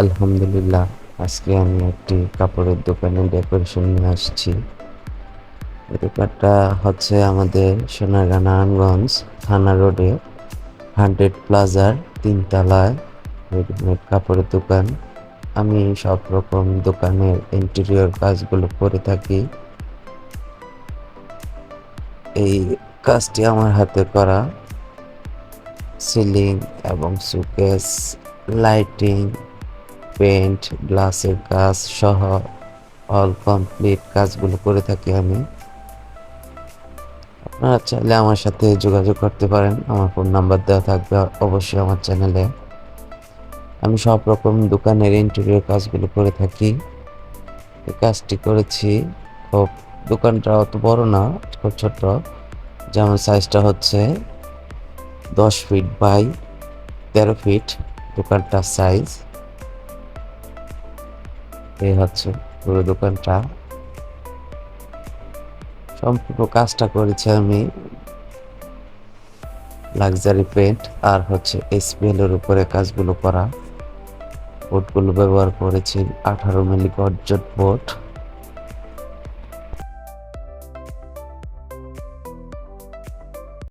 আলহামদুলিল্লাহ। আজকে আমি একটি কাপড়ের দোকানে ডেকোরেশন নিয়ে আসছি। এই দোকানটা হচ্ছে আমাদের সোনারগাঁ নারায়ণগঞ্জ থানা রোডে 100 প্লাজার 3 তলায় রেডিমেড কাপড়ের দোকান। আমি সব রকম দোকানের ইন্টেরিয়র কাজগুলো করে থাকি। এই কাজটি আমার হাতে করা। সিলিং এবং শোকেস, লাইটিং, পেইন্ট, গ্লাসের কাজ সহ অল কমপ্লিট কাজগুলো করে থাকি আমি। আপনারা চাইলে আমার সাথে যোগাযোগ করতে পারেন। আমার ফোন নাম্বার দেওয়া থাকবে অবশ্যই আমার চ্যানেলে। আমি সব রকম দোকানের ইন্টেরিয়র কাজগুলো করে থাকি। এই কাজটি করেছি খুব, দোকানটা অত বড় না, খুব ছোট। যেমন সাইজটা হচ্ছে 10 ফিট বাই 13 ফিট দোকানটার সাইজ। এই হচ্ছে পুরো দোকানটা। সম্পূর্ণ কাজটা করেছি আমি লাক্সারি পেন্ট আর হচ্ছে এসপিএল এর উপরে কাজগুলো করা। বোর্ডগুলো ব্যবহার করেছি 18 মিলি গর্জন বোর্ড।